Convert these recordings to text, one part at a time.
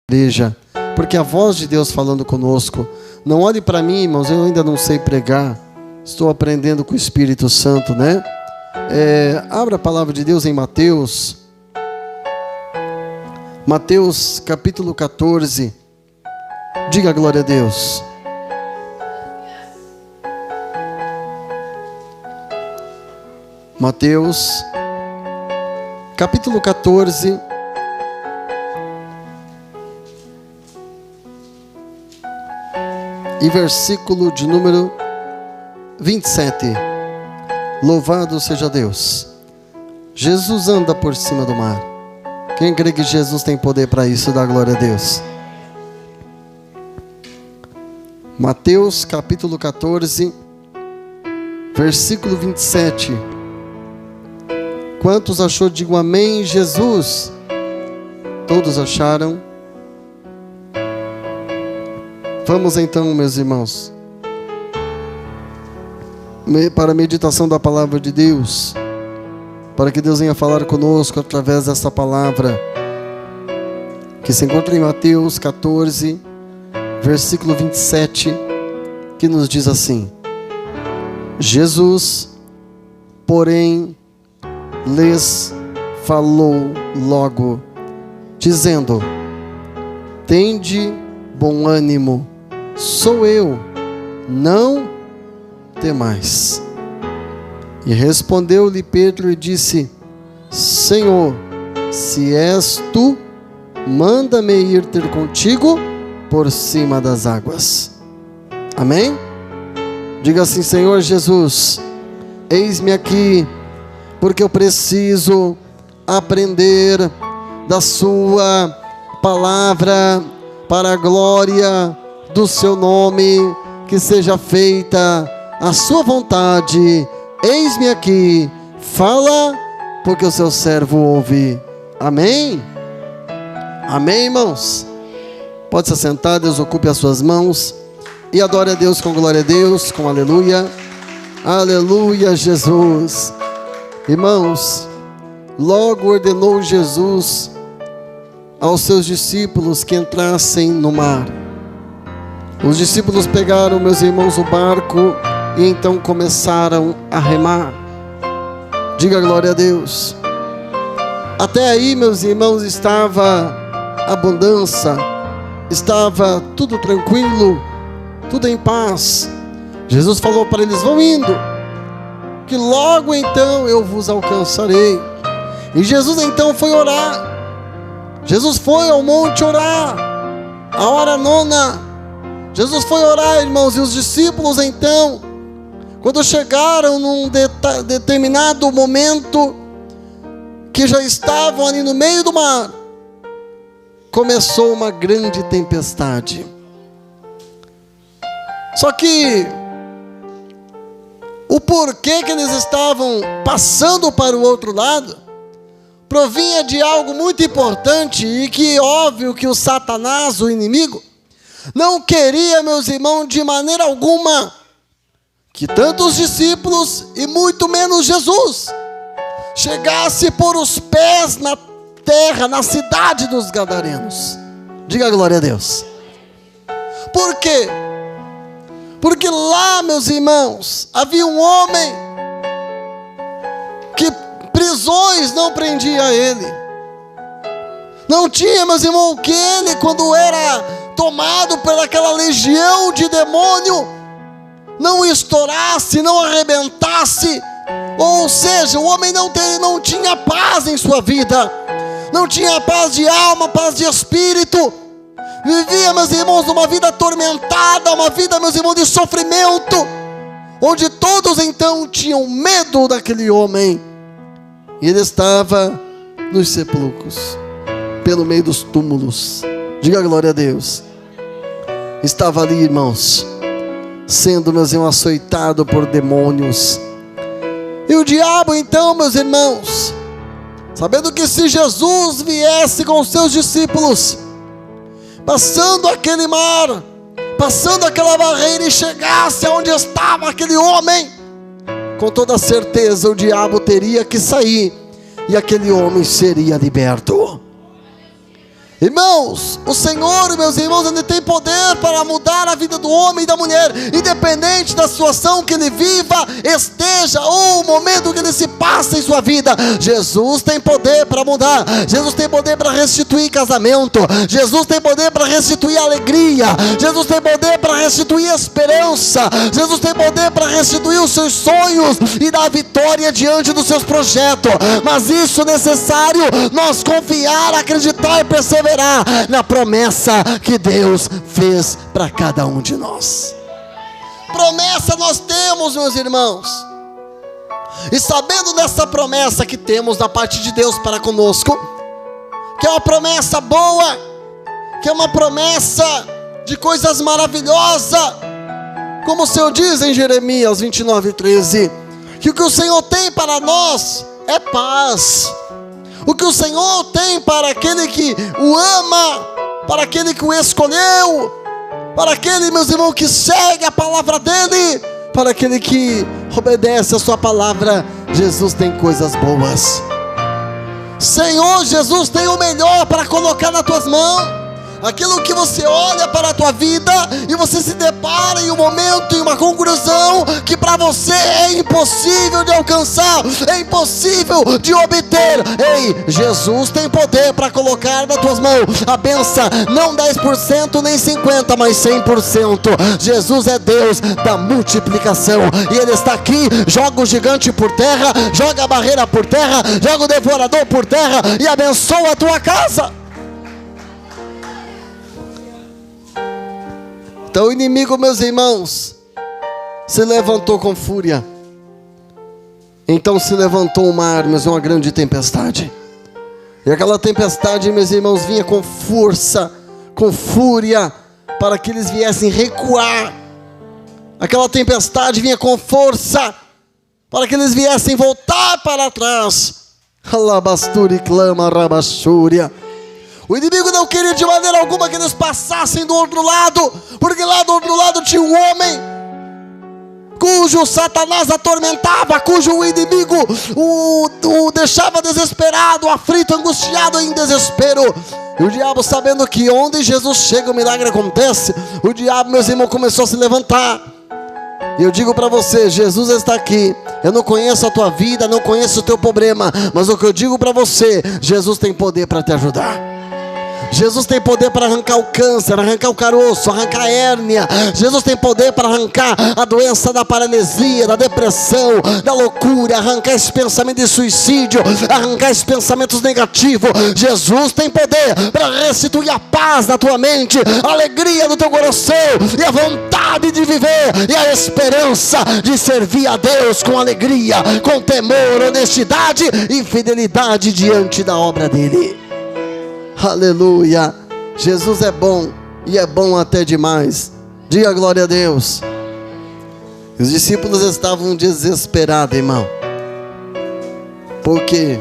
igreja, porque a voz de Deus falando conosco. Não olhe para mim, irmãos, eu ainda não sei pregar, estou aprendendo com o Espírito Santo, né? Abra a palavra de Deus em Mateus capítulo 14, diga glória a Deus. Mateus capítulo 14, e versículo de número 27. Louvado seja Deus. Jesus anda por cima do mar. Quem crê que Jesus tem poder para isso, dá glória a Deus. Mateus capítulo 14, versículo 27. Quantos achou? Digam amém, Jesus. Todos acharam? Vamos então, meus irmãos, para a meditação da palavra de Deus, para que Deus venha falar conosco através dessa palavra, que se encontra em Mateus 14, versículo 27, que nos diz assim: Jesus, porém, lhes falou logo, dizendo: tende bom ânimo, sou eu, não temais. E respondeu-lhe Pedro e disse: Senhor, se és tu, manda-me ir ter contigo por cima das águas. Amém? Diga assim: Senhor Jesus, eis-me aqui, porque eu preciso aprender da sua palavra para a glória do seu nome, que seja feita a sua vontade. Eis-me aqui, fala, porque o seu servo ouve. Amém? Amém, irmãos? Pode se assentar, Deus ocupe as suas mãos e adore a Deus com glória a Deus, com aleluia. Aleluia, Jesus. Irmãos, logo ordenou Jesus aos seus discípulos que entrassem no mar. Os discípulos pegaram, meus irmãos, o barco e então começaram a remar. Diga glória a Deus. Até aí, meus irmãos, estava abundância, estava tudo tranquilo, tudo em paz. Jesus falou para eles: vão indo, que logo então eu vos alcançarei. E Jesus então foi orar. Jesus foi ao monte orar, a hora nona. Jesus foi orar, irmãos, e os discípulos então, quando chegaram num determinado momento, que já estavam ali no meio do mar, começou uma grande tempestade. Só que o porquê que eles estavam passando para o outro lado provinha de algo muito importante, e que óbvio que o Satanás, o inimigo, não queria, meus irmãos, de maneira alguma, que tanto os discípulos e muito menos Jesus chegasse por os pés na terra, na cidade dos Gadarenos. Diga glória a Deus. Por quê? Porque lá, meus irmãos, havia um homem que prisões não prendia ele. Não tinha, meus irmãos, que ele, quando era tomado pelaquela legião de demônio, não estourasse, não arrebentasse. Ou seja, o homem não tinha paz em sua vida, não tinha paz de alma, paz de espírito. Vivia, meus irmãos, uma vida atormentada, uma vida, meus irmãos, de sofrimento, onde todos então tinham medo daquele homem. E ele estava nos sepulcros, pelo meio dos túmulos. Diga glória a Deus. Estava ali, irmãos, sendo, meus irmãos, açoitado por demônios. E o diabo então, meus irmãos, sabendo que se Jesus viesse com os seus discípulos, passando aquele mar, passando aquela barreira, e chegasse aonde estava aquele homem, com toda certeza o diabo teria que sair, e aquele homem seria liberto. Irmãos, o Senhor, meus irmãos, Ele tem poder para mudar a vida do homem e da mulher, independente da situação que ele viva, esteja, ou o momento que ele se passa em sua vida. Jesus tem poder para mudar. Jesus tem poder para restituir casamento. Jesus tem poder para restituir alegria. Jesus tem poder para restituir esperança. Jesus tem poder para restituir os seus sonhos e dar vitória diante dos seus projetos. Mas isso é necessário nós confiar, acreditar e perseverar na promessa que Deus fez para cada um de nós. Promessa nós temos, meus irmãos, e sabendo dessa promessa que temos da parte de Deus para conosco, que é uma promessa boa, que é uma promessa de coisas maravilhosas, como o Senhor diz em Jeremias 29:13, que o que o Senhor tem para nós é paz. O que o Senhor tem para aquele que o ama, para aquele que o escolheu, para aquele, meus irmãos, que segue a palavra dele, para aquele que obedece a sua palavra, Jesus tem coisas boas. Senhor Jesus tem o melhor para colocar nas tuas mãos. Aquilo que você olha para a tua vida e você se depara em um momento, em uma conclusão que para você é impossível de alcançar, é impossível de obter. Ei, Jesus tem poder para colocar nas tuas mãos a bênção, não 10% nem 50%, mas 100%. Jesus é Deus da multiplicação, e Ele está aqui. Joga o gigante por terra, joga a barreira por terra, joga o devorador por terra e abençoa a tua casa. Então o inimigo, meus irmãos, se levantou com fúria. Então se levantou o mar, mas uma grande tempestade. E aquela tempestade, meus irmãos, vinha com força, com fúria, para que eles viessem recuar. Aquela tempestade vinha com força, para que eles viessem voltar para trás. Alabasturi clama rabachúria. O inimigo não queria de maneira alguma que eles passassem do outro lado, porque lá do outro lado tinha um homem cujo Satanás atormentava, cujo o inimigo o deixava desesperado, aflito, angustiado, em desespero. E o diabo, sabendo que onde Jesus chega o milagre acontece, o diabo, meus irmãos, começou a se levantar. E eu digo para você, Jesus está aqui. Eu não conheço a tua vida, não conheço o teu problema, mas o que eu digo para você, Jesus tem poder para te ajudar. Jesus tem poder para arrancar o câncer, arrancar o caroço, arrancar a hérnia. Jesus tem poder para arrancar a doença da paralisia, da depressão, da loucura, arrancar esse pensamento de suicídio, arrancar esses pensamentos negativos. Jesus tem poder para restituir a paz da tua mente, a alegria do teu coração, e a vontade de viver, e a esperança de servir a Deus com alegria, com temor, honestidade e fidelidade diante da obra dele. Aleluia. Jesus é bom, e é bom até demais. Diga glória a Deus. Os discípulos estavam desesperados, irmão, porque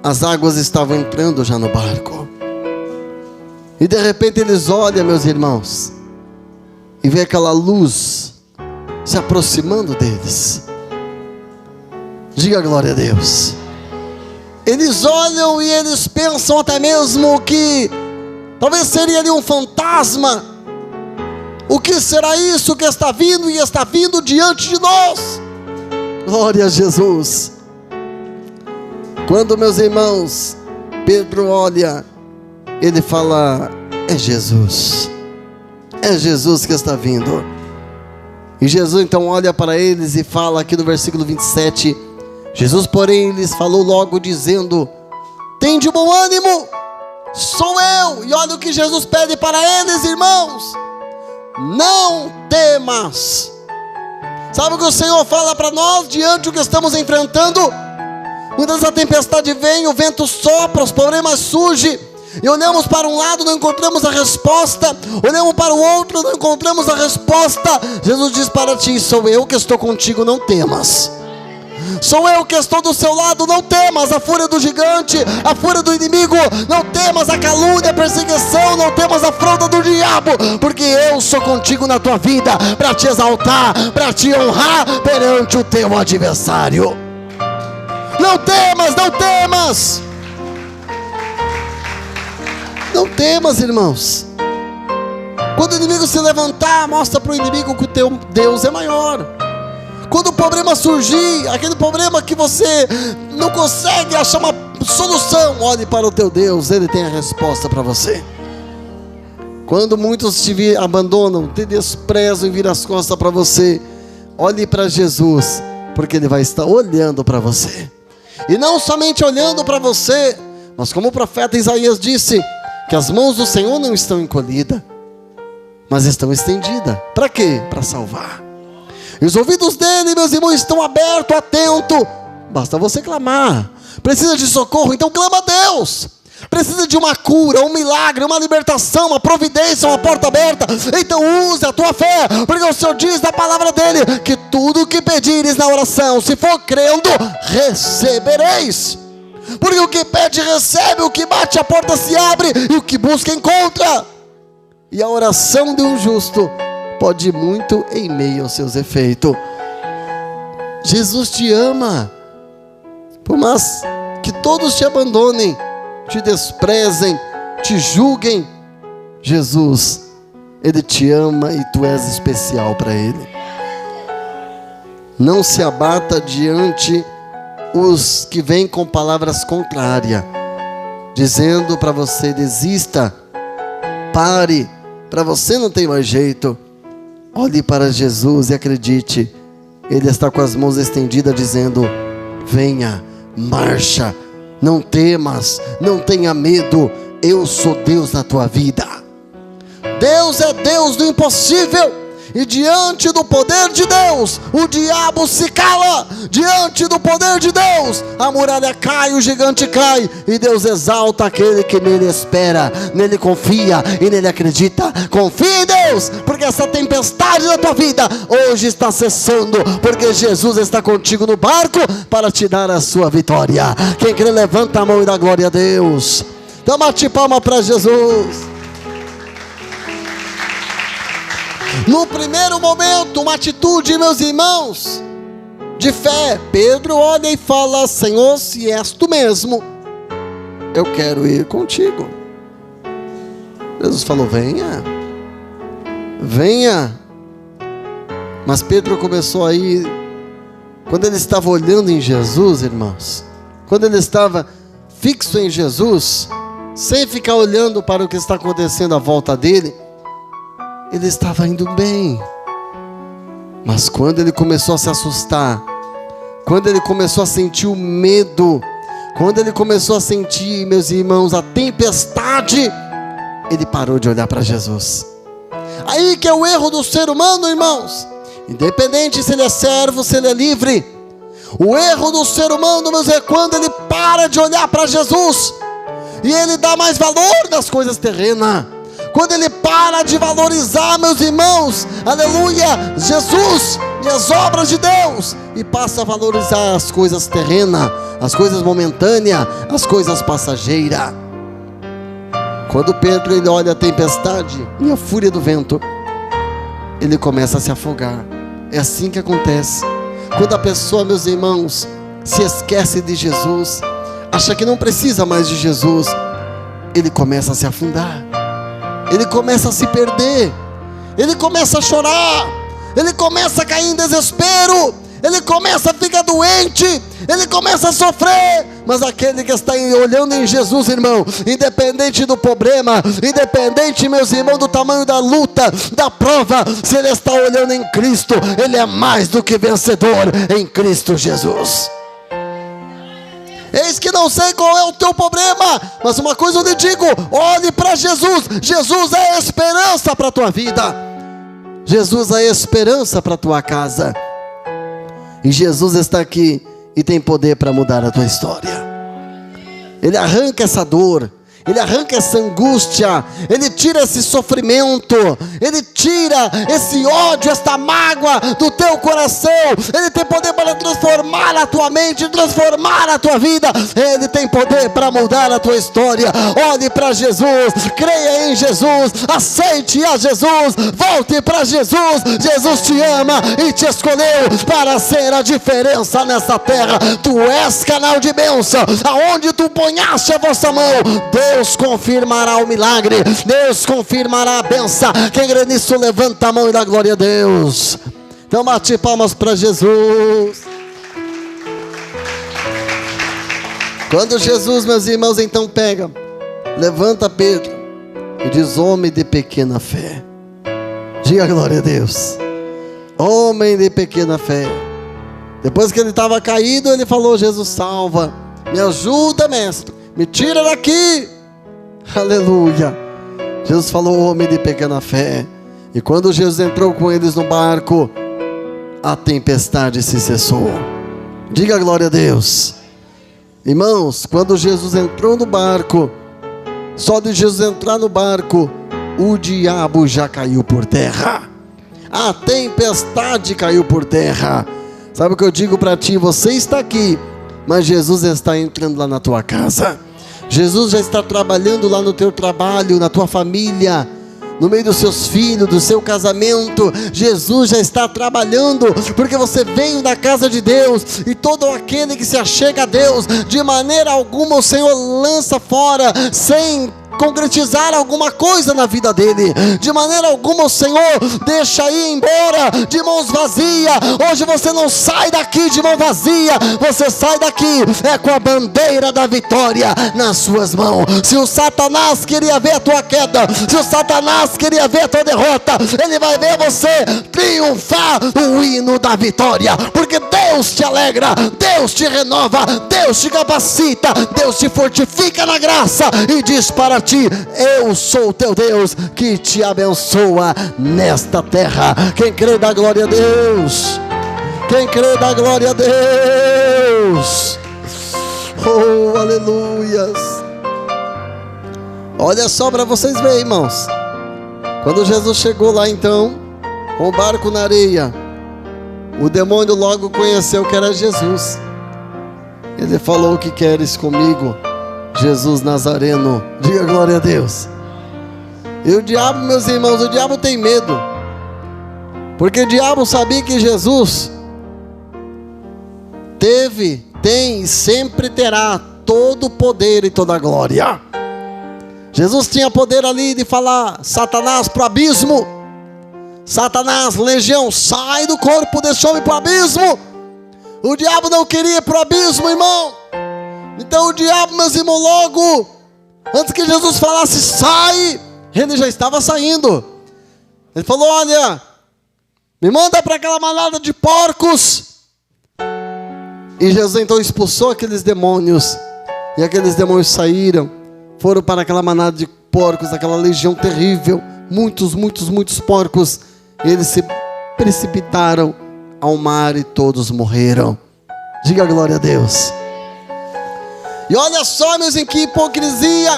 as águas estavam entrando já no barco. E de repente eles olham, meus irmãos, e vê aquela luz se aproximando deles. Diga glória a Deus. Eles olham e eles pensam até mesmo que talvez seria ali um fantasma. O que será isso que está vindo e está vindo diante de nós? Glória a Jesus. Quando, meus irmãos, Pedro olha, ele fala: é Jesus. É Jesus que está vindo. E Jesus então olha para eles e fala aqui no versículo 27: Jesus, porém, lhes falou logo, dizendo: tende bom ânimo, sou eu. E olha o que Jesus pede para eles, irmãos: não temas. Sabe o que o Senhor fala para nós diante do que estamos enfrentando? Quando a tempestade vem, o vento sopra, os problemas surgem, e olhamos para um lado, não encontramos a resposta, olhamos para o outro, não encontramos a resposta. Jesus diz para ti: sou eu que estou contigo, não temas. Sou eu que estou do seu lado, não temas a fúria do gigante, a fúria do inimigo, não temas a calúnia, a perseguição, não temas a afronta do diabo, porque eu sou contigo na tua vida, para te exaltar, para te honrar perante o teu adversário. Não temas, não temas. Não temas, irmãos. Quando o inimigo se levantar, mostra para o inimigo que o teu Deus é maior. Quando o problema surgir, aquele problema que você não consegue achar uma solução, olhe para o teu Deus, Ele tem a resposta para você. Quando muitos te abandonam, te desprezam e viram as costas para você, olhe para Jesus, porque Ele vai estar olhando para você. E não somente olhando para você, mas como o profeta Isaías disse, que as mãos do Senhor não estão encolhidas, mas estão estendidas. Para quê? Para salvar. E os ouvidos dele, meus irmãos, estão abertos, atentos. Basta você clamar. Precisa de socorro? Então clama a Deus. Precisa de uma cura, um milagre, uma libertação, uma providência, uma porta aberta? Então use a tua fé, porque o Senhor diz na palavra dele, que tudo o que pedires na oração, se for crendo, recebereis. Porque o que pede recebe, o que bate a porta se abre, e o que busca encontra. E a oração de um justo pode ir muito em meio aos seus efeitos. Jesus te ama. Por mais que todos te abandonem, te desprezem, te julguem, Jesus, Ele te ama e tu és especial para Ele. Não se abata diante os que vêm com palavras contrárias, dizendo para você: desista, pare, para você não tem mais jeito. Olhe para Jesus e acredite, Ele está com as mãos estendidas dizendo: venha, marcha, não temas, não tenha medo, eu sou Deus na tua vida. Deus é Deus do impossível. E diante do poder de Deus, o diabo se cala. Diante do poder de Deus, a muralha cai, o gigante cai. E Deus exalta aquele que nele espera, nele confia e nele acredita. Confia em Deus, porque essa tempestade da tua vida hoje está cessando, porque Jesus está contigo no barco para te dar a sua vitória. Quem crê, levanta a mão e dá glória a Deus. Então bate palma para Jesus. No primeiro momento, uma atitude, meus irmãos, de fé. Pedro olha e fala: Senhor, se és tu mesmo, eu quero ir contigo. Jesus falou: venha, venha. Mas Pedro começou a ir. Quando ele estava olhando em Jesus, irmãos, quando ele estava fixo em Jesus, sem ficar olhando para o que está acontecendo à volta dele, ele estava indo bem. Mas quando ele começou a se assustar, quando ele começou a sentir o medo, quando ele começou a sentir, meus irmãos, a tempestade, ele parou de olhar para Jesus. Aí que é o erro do ser humano, irmãos. Independente se ele é servo, se ele é livre, o erro do ser humano, meus, é quando ele para de olhar para Jesus e ele dá mais valor nas coisas terrenas. Quando ele para de valorizar, meus irmãos, aleluia, Jesus e as obras de Deus, e passa a valorizar as coisas terrenas, as coisas momentâneas, as coisas passageiras. Quando Pedro ele olha a tempestade e a fúria do vento, ele começa a se afogar. É assim que acontece. Quando a pessoa, meus irmãos, se esquece de Jesus, acha que não precisa mais de Jesus, ele começa a se afundar. Ele começa a se perder, ele começa a chorar, ele começa a cair em desespero, ele começa a ficar doente, ele começa a sofrer. Mas aquele que está olhando em Jesus, irmão, independente do problema, independente, meus irmãos, do tamanho da luta, da prova, se ele está olhando em Cristo, ele é mais do que vencedor em Cristo Jesus. Eis que não sei qual é o teu problema, mas uma coisa eu lhe digo: olhe para Jesus. Jesus é a esperança para a tua vida, Jesus é a esperança para a tua casa, e Jesus está aqui e tem poder para mudar a tua história. Ele arranca essa dor, Ele arranca essa angústia, Ele tira esse sofrimento, Ele tira esse ódio, esta mágoa do teu coração. Ele tem poder para transformar a tua mente, transformar a tua vida. Ele tem poder para mudar a tua história. Olhe para Jesus, creia em Jesus, aceite a Jesus, volte para Jesus. Jesus te ama e te escolheu para ser a diferença nessa terra. Tu és canal de bênção. Aonde tu ponhaste a vossa mão, Deus Deus confirmará o milagre, Deus confirmará a bênção. Quem crê nisso, levanta a mão e dá glória a Deus. Então bate palmas para Jesus. Quando Jesus, meus irmãos, então pega, levanta Pedro e diz: homem de pequena fé. Diga glória a Deus. Homem de pequena fé. Depois que ele estava caído, ele falou: Jesus, salva, me ajuda, mestre, me tira daqui. Aleluia. Jesus falou: homem de pequena fé. E quando Jesus entrou com eles no barco, a tempestade se cessou. Diga glória a Deus. Irmãos, quando Jesus entrou no barco, só de Jesus entrar no barco, o diabo já caiu por terra. A tempestade caiu por terra. Sabe o que eu digo para ti? Você está aqui, mas Jesus está entrando lá na tua casa. Jesus já está trabalhando lá no teu trabalho, na tua família, no meio dos seus filhos, do seu casamento. Jesus já está trabalhando, porque você veio da casa de Deus. E todo aquele que se achega a Deus, de maneira alguma o Senhor lança fora, sem concretizar alguma coisa na vida dele. De maneira alguma o Senhor deixa ir embora de mãos vazias. Hoje você não sai daqui de mão vazia, você sai daqui com a bandeira da vitória nas suas mãos. Se o Satanás queria ver a tua queda, se o Satanás queria ver a tua derrota, ele vai ver você triunfar o hino da vitória, porque Deus te alegra, Deus te renova, Deus te capacita, Deus te fortifica na graça e diz para ti: eu sou o teu Deus que te abençoa nesta terra. Quem crê dá glória a Deus. Quem crê dá glória a Deus. Oh, aleluias. Olha só para vocês verem, irmãos. Quando Jesus chegou lá então, com o barco na areia, o demônio logo conheceu que era Jesus. Ele falou: o que queres comigo, Jesus Nazareno? Diga glória a Deus. E o diabo, meus irmãos, o diabo tem medo, porque o diabo sabia que Jesus teve, tem e sempre terá todo o poder e toda a glória. Jesus tinha poder ali de falar: Satanás, para o abismo. Satanás, legião, sai do corpo desse homem para o abismo. O diabo não queria ir para o abismo, irmão. Então o diabo, meus irmãos, logo antes que Jesus falasse sai, ele já estava saindo. Ele falou: olha, me manda para aquela manada de porcos. E Jesus então expulsou aqueles demônios, e aqueles demônios saíram, foram para aquela manada de porcos, aquela legião terrível, muitos porcos. Eles se precipitaram ao mar e todos morreram. Diga glória a Deus. E olha só, meus irmãos, que hipocrisia,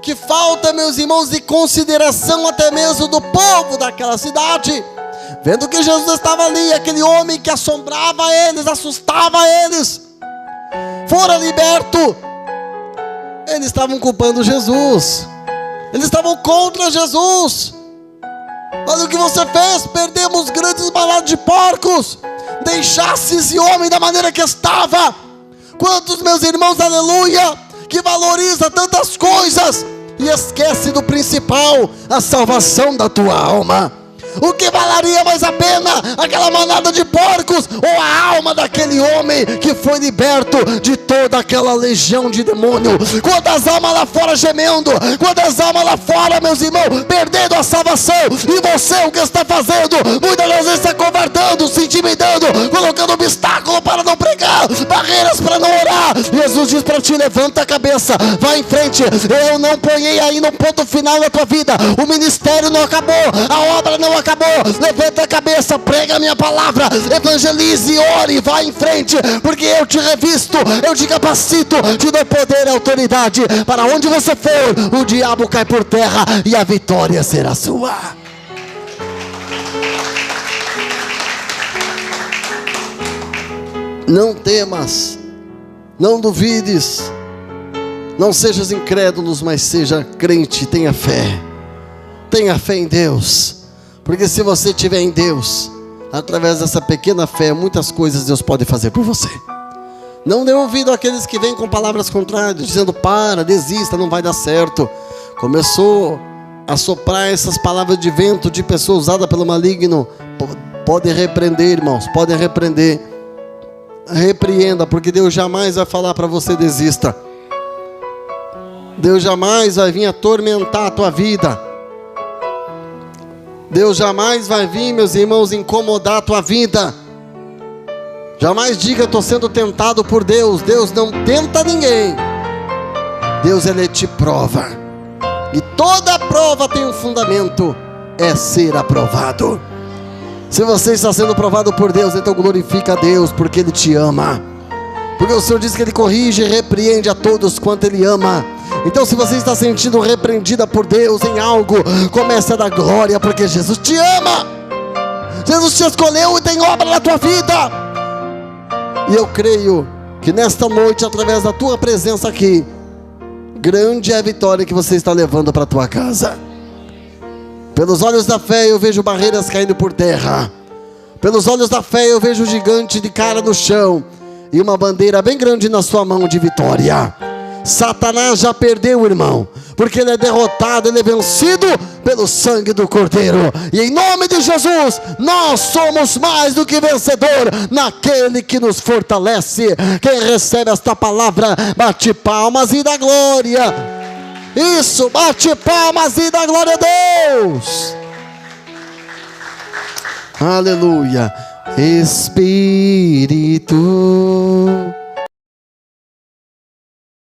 que falta, meus irmãos, de consideração até mesmo do povo daquela cidade. Vendo que Jesus estava ali, aquele homem que assombrava eles, assustava eles, fora liberto, eles estavam culpando Jesus, eles estavam contra Jesus. Olha o que você fez: perdemos grandes manadas de porcos, deixasse esse homem da maneira que estava. Quantos, meus irmãos, aleluia, que valoriza tantas coisas e esquece do principal, a salvação da tua alma. O que valeria mais a pena, aquela manada de porcos ou a alma daquele homem que foi liberto de toda aquela legião de demônio? Quantas almas lá fora gemendo, quantas almas lá fora, meus irmãos, perdendo a salvação. E você, o que está fazendo? Muitas vezes está covardando, se intimidando, colocando obstáculo para não pregar, barreiras para não orar. Jesus diz para ti: levanta a cabeça, vai em frente. Eu não ponhei aí no ponto final da tua vida. O ministério não acabou, a obra não acabou. Levanta a cabeça, prega a minha palavra, evangelize, ore, vai em frente, porque eu te revisto, eu te capacito, te dou poder e autoridade. Para onde você for, o diabo cai por terra e a vitória será sua. Não temas, não duvides, não sejas incrédulos, mas seja crente, tenha fé em Deus. Porque se você estiver em Deus, através dessa pequena fé, muitas coisas Deus pode fazer por você. Não dê ouvido àqueles que vêm com palavras contrárias, dizendo: para, desista, não vai dar certo. Começou a soprar essas palavras de vento de pessoa usada pelo maligno. Pode repreender, irmãos, pode repreender. Repreenda, porque Deus jamais vai falar para você: desista. Deus jamais vai vir atormentar a tua vida. Deus jamais vai vir, meus irmãos, incomodar a tua vida. Jamais diga: estou sendo tentado por Deus. Deus não tenta ninguém. Deus, Ele te prova. E toda prova tem um fundamento: é ser aprovado. Se você está sendo provado por Deus, então glorifica a Deus, porque Ele te ama. Porque o Senhor diz que Ele corrige e repreende a todos quanto Ele ama. Então, se você está sentindo repreendida por Deus em algo, comece a dar glória, porque Jesus te ama. Jesus te escolheu e tem obra na tua vida. E eu creio que nesta noite, através da tua presença aqui, grande é a vitória que você está levando para a tua casa. Pelos olhos da fé eu vejo barreiras caindo por terra. Pelos olhos da fé eu vejo o gigante de cara no chão e uma bandeira bem grande na sua mão de vitória. Satanás já perdeu, irmão, porque ele é derrotado, ele é vencido pelo sangue do Cordeiro. E em nome de Jesus, nós somos mais do que vencedor naquele que nos fortalece. Quem recebe esta palavra, bate palmas e dá glória. Isso, bate palmas e dá glória a Deus. Aleluia. Espírito